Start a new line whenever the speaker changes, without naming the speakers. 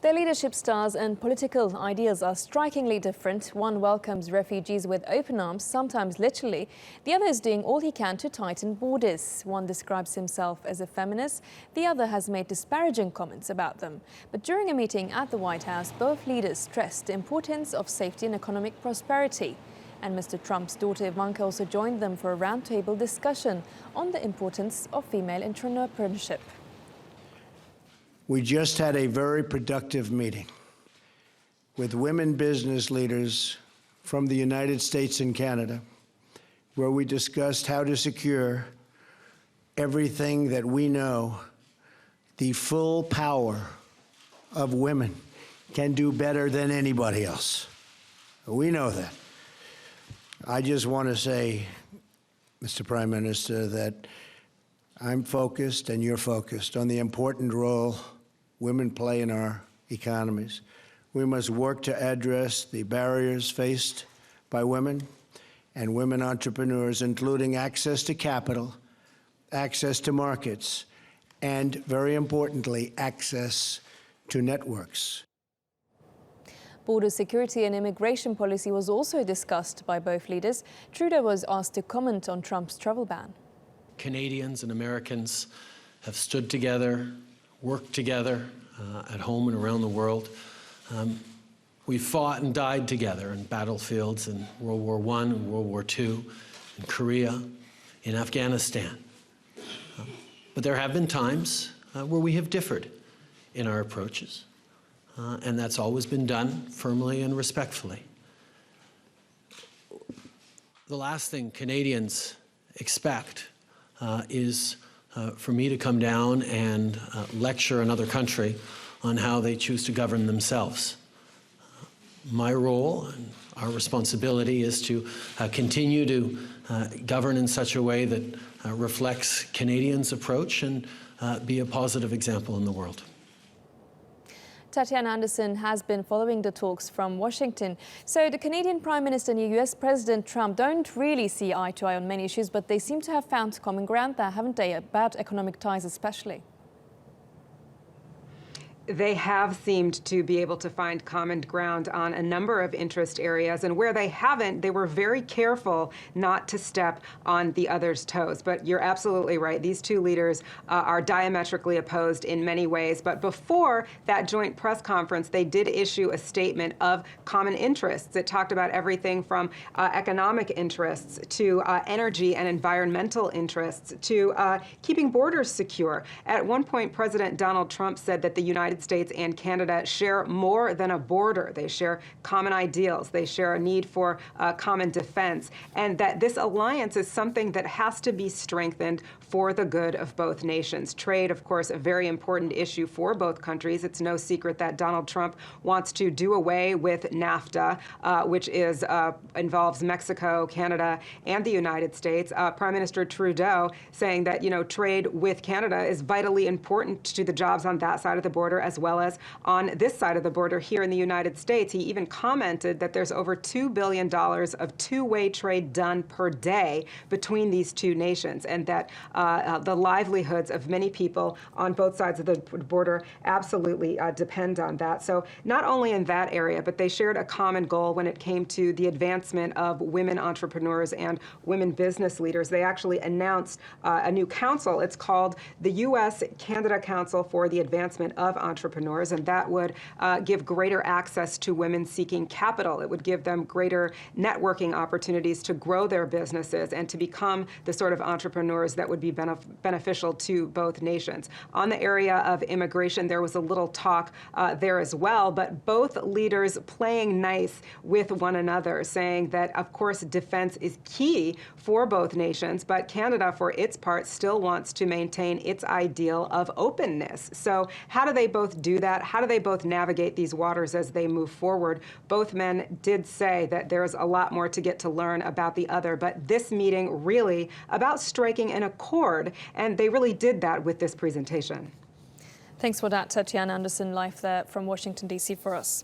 Their leadership styles and political ideas are strikingly different. One welcomes refugees with open arms, sometimes literally. The other is doing all he can to tighten borders. One describes himself as a feminist. The other has made disparaging comments about them. But during a meeting at the White House, both leaders stressed the importance of safety and economic prosperity. And Mr. Trump's daughter Ivanka also joined them for a roundtable discussion on the importance of female entrepreneurship.
We just had a very productive meeting with women business leaders from the United States and Canada, where we discussed how to secure everything that we know the full power of women can do better than anybody else. We know that. I just want to say, Mr. Prime Minister, that I'm focused and you're focused on the important role women play in our economies. We must work to address the barriers faced by women and women entrepreneurs, including access to capital, access to markets, and very importantly, access to networks.
Border security and immigration policy was also discussed by both leaders. Trudeau was asked to comment on Trump's travel ban.
Canadians and Americans have stood together, worked together at home and around the world. We fought and died together in battlefields in World War I and World War II, in Korea, in Afghanistan. But there have been times where we have differed in our approaches, and that's always been done firmly and respectfully. The last thing Canadians expect is for me to come down and lecture another country on how they choose to govern themselves. My role and our responsibility is to continue to govern in such a way that reflects Canadians' approach and be a positive example in the world.
Tetiana Anderson has been following the talks from Washington. So the Canadian Prime Minister and US President Trump don't really see eye to eye on many issues, but they seem to have found common ground there, haven't they, about economic ties especially?
They have seemed to be able to find common ground on a number of interest areas, and where they haven't, they were very careful not to step on the other's toes. But you're absolutely right. These two leaders are diametrically opposed in many ways. But before that joint press conference, they did issue a statement of common interests. It talked about everything from economic interests to energy and environmental interests to keeping borders secure. At one point, President Donald Trump said that the United States and Canada share more than a border. They share common ideals. They share a need for common defense, and that this alliance is something that has to be strengthened for the good of both nations. Trade, of course, a very important issue for both countries. It's no secret that Donald Trump wants to do away with NAFTA, which involves Mexico, Canada, and the United States. Prime Minister Trudeau saying that, trade with Canada is vitally important to the jobs on that side of the border as well as on this side of the border here in the United States. He even commented that there's over $2 billion of two-way trade done per day between these two nations, and that the livelihoods of many people on both sides of the border absolutely depend on that. So not only in that area, but they shared a common goal when it came to the advancement of women entrepreneurs and women business leaders. They actually announced a new council. It's called the U.S.-Canada Council for the Advancement of Entrepreneurs, and that would give greater access to women seeking capital. It would give them greater networking opportunities to grow their businesses and to become the sort of entrepreneurs that would be beneficial to both nations. On the area of immigration, there was a little talk there as well, but both leaders playing nice with one another, saying that, of course, defense is key for both nations, but Canada, for its part, still wants to maintain its ideal of openness. So how do they both do that? How do they both navigate these waters as they move forward? Both men did say that there's a lot more to get to learn about the other, but this meeting really about striking an accord, and they really did that with this presentation.
Thanks for that, Tetiana Anderson, live there from Washington, D.C. for us.